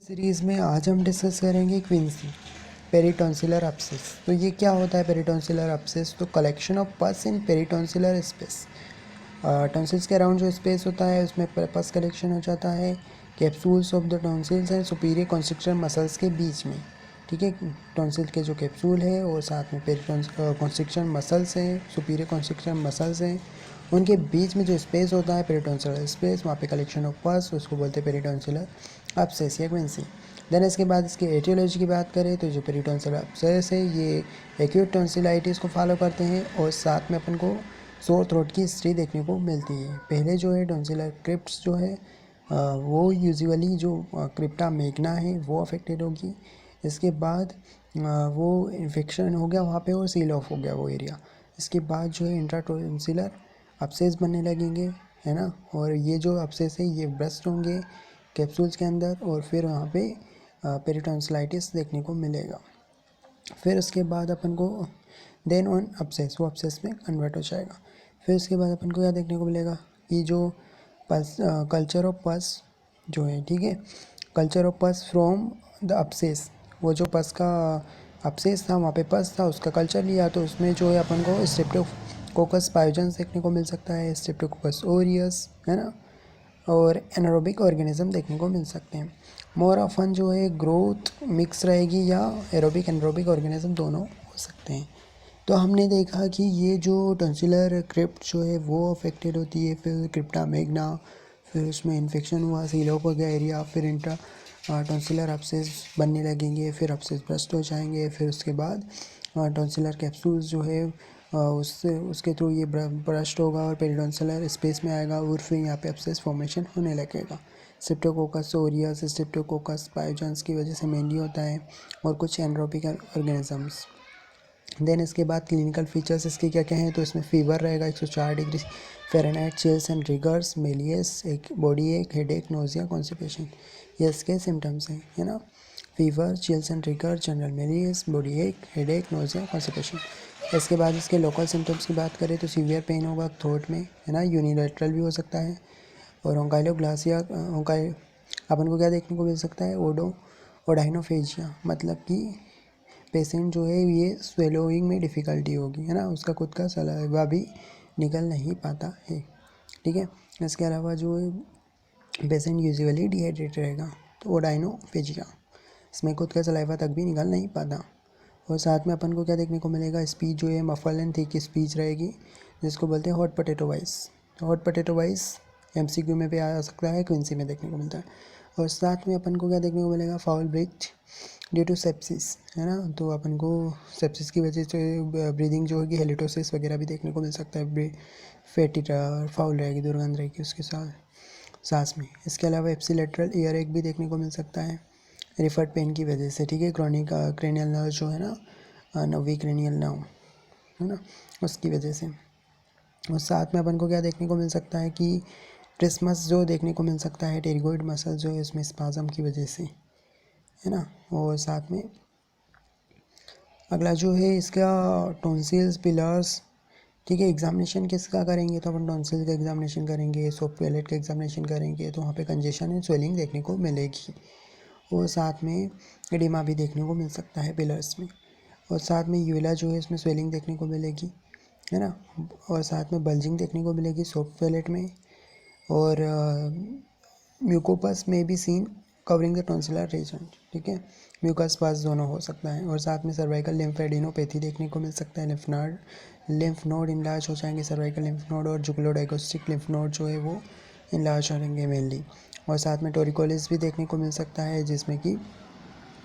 Series में आज हम डिस्कस करेंगे क्विंसी पेरिटॉन्सिलर एब्सेस। तो ये क्या होता है पेरिटॉन्सिलर एब्सेस? तो collection of pus in peritonsillar space. Tonsils के अराउंड जो स्पेस होता है उसमें पस कलेक्शन हो जाता है। Capsules of the tonsils and superior constrictor muscles के बीच में, ठीक है। टॉन्सिल के जो कैप्सूल है और साथ में कॉन्स्ट्रिक्शन मसल्स हैं, सुपीरियर कॉन्स्ट्रिक्शन मसल्स हैं, उनके बीच में जो स्पेस होता है पेरिटॉन्सिलर स्पेस, वहाँ पे कलेक्शन ऑफ पस, उसको बोलते हैं पेरिटॉन्सिलर एब्सेस या क्विंसी। देन इसके बाद इसकी एटियोलॉजी की बात करें तो जो पेरिटॉन्सिलर एब्सेस है ये एक्यूट टॉन्सिलाइटिस को फॉलो करते हैं और साथ में अपन को सोर थ्रोट की हिस्ट्री देखने को मिलती है। पहले जो है टॉन्सिलर क्रिप्ट्स जो है वो यूजुअली जो क्रिप्टा मैग्ना है वो अफेक्टेड होगी। इसके बाद वो इन्फेक्शन हो गया वहाँ पे और सील ऑफ हो गया वो एरिया। इसके बाद जो है इंट्राटॉन्सिलर एब्सेस बनने लगेंगे, है ना। और ये जो एब्सेस है ये ब्रस्ट होंगे कैप्सूल्स के अंदर और फिर वहाँ पे पेरिटॉन्सिलाइटिस देखने को मिलेगा। फिर उसके बाद अपन को देन ऑन एब्सेस, वो एब्सेस में कन्वर्ट हो जाएगा। फिर उसके बाद अपन को क्या देखने को मिलेगा कि जो पस कल्चर ऑफ पस जो है, ठीक है, कल्चर ऑफ पस फ्रॉम द एब्सेस, वो जो पस का एब्सेस था वहाँ पे पस था उसका कल्चर लिया तो उसमें जो है अपन को स्ट्रेप्टोकोकस पायोजेंस देखने को मिल सकता है, स्ट्रेप्टोकोकस ओरियस, है ना, और एनारोबिक ऑर्गेनिज्म देखने को मिल सकते हैं। मोर ऑफन जो है ग्रोथ मिक्स रहेगी या एरोबिक एनारोबिक ऑर्गेनिज्म दोनों हो सकते हैं। तो हमने देखा कि ये जो टॉन्सिलर क्रिप्ट जो है वो अफेक्टेड होती है, फिर क्रिप्टा मैग्ना, फिर उसमें इन्फेक्शन हुआ, सीलोप हो गया एरिया, फिर इंट्रा टॉन्सिलर एब्सेस बनने लगेंगे, फिर एब्सेस ब्रस्ट हो जाएंगे, फिर उसके बाद टॉन्सिलर कैप्सूल्स जो है उसके थ्रू ये ब्रस्ट होगा और पेरिटॉन्सिलर स्पेस में आएगा और फिर यहाँ पे एब्सेस फॉर्मेशन होने लगेगा। स्ट्रेप्टोकोकस ओरियस, स्ट्रेप्टोकोकस पायोजेंस की वजह से मेनली होता है और कुछ एनारोबिक ऑर्गेनिजम्स। देन इसके बाद क्लिनिकल फीचर्स इसके क्या क्या हैं? तो इसमें फीवर रहेगा 104 degree Fahrenheit, chills and rigors, malaise, एक body ache, headache, nausea, constipation, ये इसके सिम्टम्स हैं, है ना। Fever, chills and rigor, general malaise, body ache, headache, nausea, constipation. इसके बाद इसके लोकल सिम्टम्स की बात करें तो सीवियर पेन होगा थ्रोट में, है ना, यूनिलेटरल भी हो सकता है। और ओंकाइलोग्लासिया अपन को क्या देखने को मिल सकता है? ओडाइनोफेजिया, मतलब कि पेशेंट जो है ये स्वेलोइंग में डिफ़िकल्टी होगी, है ना, उसका खुद का सलाइवा भी निकल नहीं पाता है, ठीक है। इसके अलावा जो पेशेंट यूजुअली डिहाइड्रेट रहेगा तो ओडाइनोफेजिया, इसमें खुद का सलाइवा तक भी निकल नहीं पाता। और साथ में अपन को क्या देखने को मिलेगा? स्पीच जो है मफल एंड थिक स्पीच रहेगी, जिसको बोलते हैं हॉट पोटैटो वॉइस। तो हॉट पोटैटो वॉइस एमसीक्यू में भी आ सकता है, क्विंसी में देखने को मिलता है। और साथ में अपन को क्या देखने को मिलेगा? Foul breath due to sepsis, है ना, तो अपन को सेप्सिस की वजह से ब्रीदिंग जो होगी हेलिटोसिस वगैरह भी देखने को मिल सकता है, फैटी फाउल रहेगी, दुर्गंध रहेगी उसके साथ सांस में। इसके अलावा एप्सिलेटरल ईयर एक भी देखने को मिल सकता है रिफर्ड पेन की वजह से, ठीक है, क्रॉनिक क्रेनियल नर्व जो है ना, नवी क्रेनियल नर्व, है ना, उसकी वजह से। और साथ में अपन को क्या देखने को मिल सकता है कि ट्रिस्मस जो देखने को मिल सकता है, टेरिगोइड मसल जो है उसमें स्पाज्म की वजह से, है ना। और साथ में अगला जो है इसका टॉन्सिल्स पिलर्स, ठीक है। एग्जामिनेशन किसका करेंगे? तो अपन टॉन्सिल का एग्जामिनेशन करेंगे, सोप टॉयलेट का एग्जामिनेशन करेंगे, तो वहाँ पे कंजेशन एंड स्वेलिंग देखने को मिलेगी। और साथ में एडिमा भी देखने को मिल सकता है पिलर्स में। और साथ में यूला जो है इसमें स्वेलिंग देखने को मिलेगी, है ना। और साथ में बल्जिंग देखने को मिलेगी सोप टॉयलेट में। और म्यूकोपस में भी seen covering the tonsillar region, ठीक है, म्यूकस पास दोनों हो सकता है। और साथ में सर्वाइकल लिम्फेडिनोपैथी देखने को मिल सकता है, लिम्फ नोड इनलार्ज हो जाएंगे, सर्वाइकल लिम्फ नोड और जुगुलोडाइगोस्टिक लिम्फ नोड जो है वो इनलार्ज होंगे मेनली। और साथ में टोरिकोलिस भी देखने को मिल सकता है, जिसमें कि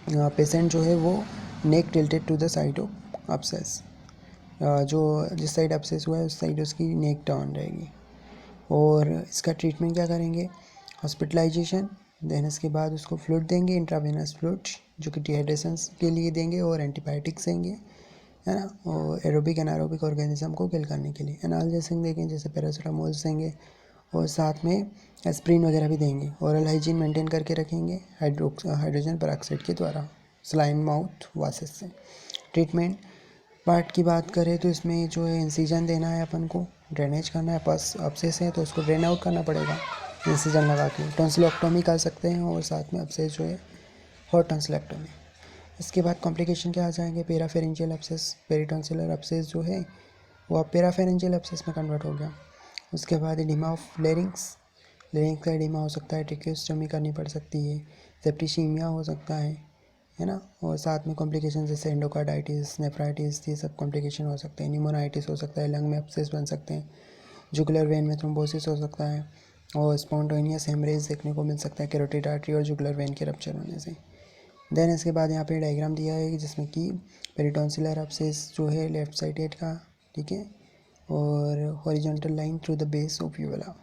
पेशेंट जो है वो neck tilted to the side of abscess, जो जिस साइड एब्सेस हुआ है उस साइड उसकी नेक टर्न रहेगी। और इसका ट्रीटमेंट क्या करेंगे? हॉस्पिटलाइजेशन, देन इसके बाद उसको फ्लूइड देंगे, इंट्रावेनस फ्लूइड जो कि डिहाइड्रेशन के लिए देंगे, और एंटीबायोटिक्स देंगे, है ना, और एरोबिक एनारोबिक ऑर्गेनिज्म को किल करने के लिए एनाल्जेसिक देंगे, जैसे पैरासीटामोल देंगे। और साथ में एस्प्रिन वगैरह भी देंगे। ओरल हाइजीन मेंटेन करके रखेंगे हाइड्रोजन पेरोक्साइड के द्वारा सलाइन माउथ वासेस से। ट्रीटमेंट पार्ट की बात करें तो इसमें जो है इंसिजन देना है अपन को, ड्रेनेज करना है, पास एब्सेस है तो उसको ड्रेन आउट करना पड़ेगा इंसिजन लगा के। टॉन्सिलोक्टोमी कर सकते हैं और साथ में एब्सेस जो है और टॉन्सिलेक्टोमी। इसके बाद कॉम्प्लिकेशन क्या आ जाएंगे, पेराफेरेंजियल एब्सेस, पेरिटॉन्सिलर एब्सेस जो है वो अब पेराफेरेंजियल एब्सेस में कन्वर्ट हो गया। उसके बाद एडिमा ऑफ लेरिंग्स, लेरिंग्स का एडिमा हो सकता है, ट्रेकियोस्टोमी करनी पड़ सकती है, सेप्टिसीमिया हो सकता है ना। और साथ में कॉम्प्लिकेशन जैसे एंडोकार्डाइटिस, नेफ्राइटिस, ये सब कॉम्प्लिकेशन हो सकते हैं। न्यूमोनाइटिस हो सकता है, लंग में एब्सेस बन सकते हैं, जुगुलर वेन में थ्रोम्बोसिस हो सकता है, और स्पॉन्टेनियस हेमरेज देखने को मिल सकता है कैरोटिड आर्टरी और जुगुलर वेन के रप्चर होने से। देन इसके बाद यहाँ पे डायग्राम दिया है जिसमें कि पेरिटॉन्सिलर एब्सेस जो है लेफ्ट साइडेड का, ठीक है, और horizontal line through the base of uvula,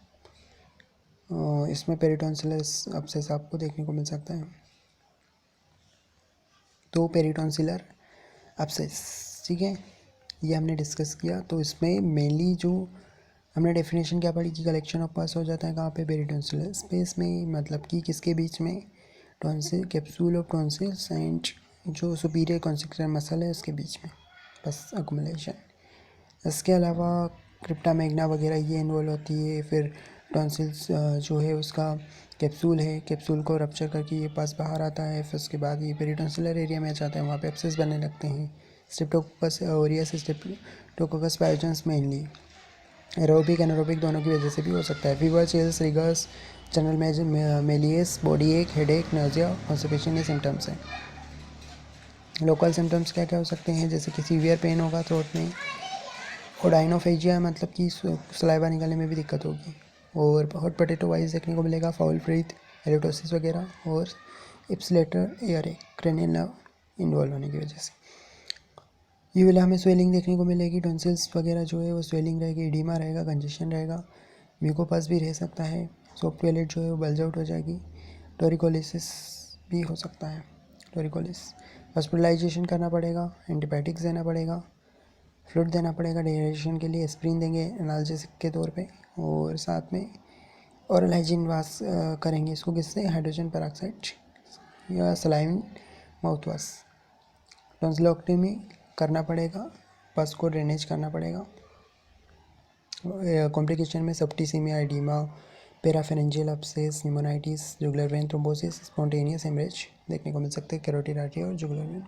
इसमें पेरिटॉन्सिलर एब्सेस आपको देखने को मिल सकता है। तो पेरिटॉन्सिलर एब्सेस, ठीक है, ये हमने डिस्कस किया। तो इसमें मेनली जो हमने डेफिनेशन क्या पढ़ी कि कलेक्शन ऑफ पस हो जाता है कहाँ पे, पेरिटॉन्सिलर स्पेस में, मतलब कि किसके बीच में, tonsil, capsule of tonsils and जो सुपीरियर कॉन्सिक्यूटिव मसल है उसके बीच में, बस अकुमुलेशन। इसके अलावा क्रिप्टा मैग्ना वगैरह ये इन्वॉल्व होती है। फिर टॉन्सिल्स जो है उसका कैप्सूल है, कैप्सूल को रप्चर करके ये पास बाहर आता है। फिर उसके बाद ये पेरिटॉन्सिलर एरिया में आ जाता है, वहाँ पे एब्सेस बनने लगते हैं। Streptococcus aureus, Streptococcus pyogenes mainly aerobic anaerobic दोनों की वजह से भी हो सकता है। Fever, chills, riggers, general malaise, body ache, headache, नर्जिया, constipation ये सिम्टम्स हैं। लोकल सिम्टम्स क्या क्या हो सकते हैं, जैसे कि सीवियर पेन होगा थ्रोट में, ओडाइनोफेजिया मतलब कि सलाइवा निकालने में भी दिक्कत होगी, और हॉट पोटैटो वाइज देखने को मिलेगा, फाउल ब्रीथ, हेलिटोसिस वगैरह, और इप्सिलेटर एयर क्रेनियल नर्व इन्वॉल्व होने की वजह से। यूविला में स्वेलिंग देखने को मिलेगी, टॉन्सिल्स वगैरह जो है वो स्वेलिंग रहेगी, एडिमा रहेगा, कंजेशन रहेगा, म्यूकोपस भी रह सकता है, सॉफ्ट टॉयलेट जो है वो बल्ज आउट हो जाएगी, टोरिकोलिसिस भी हो सकता है, टोरिकोलिस। हॉस्पिटलाइजेशन करना पड़ेगा, एंटीबायोटिक्स देना पड़ेगा, फ्लूइड देना पड़ेगा, डिहाइड्रेशन के लिए एस्प्रिन देंगे एनाल्जेसिक के तौर पे, और साथ में ओरल हाइजीन वाश करेंगे इसको, किससे, हाइड्रोजन पेरोक्साइड या सलाइन माउथ वाश। टॉन्सिलोटोमी करना पड़ेगा, पस को ड्रेनेज करना पड़ेगा। कॉम्प्लिकेशन में septicaemia, oedema, parapharyngeal abscess, pneumonitis, jugular vein thrombosis, spontaneous haemorrhage देखने को मिल सकते हैं, कैरोटिड आर्टरी और जुगुलर वेन।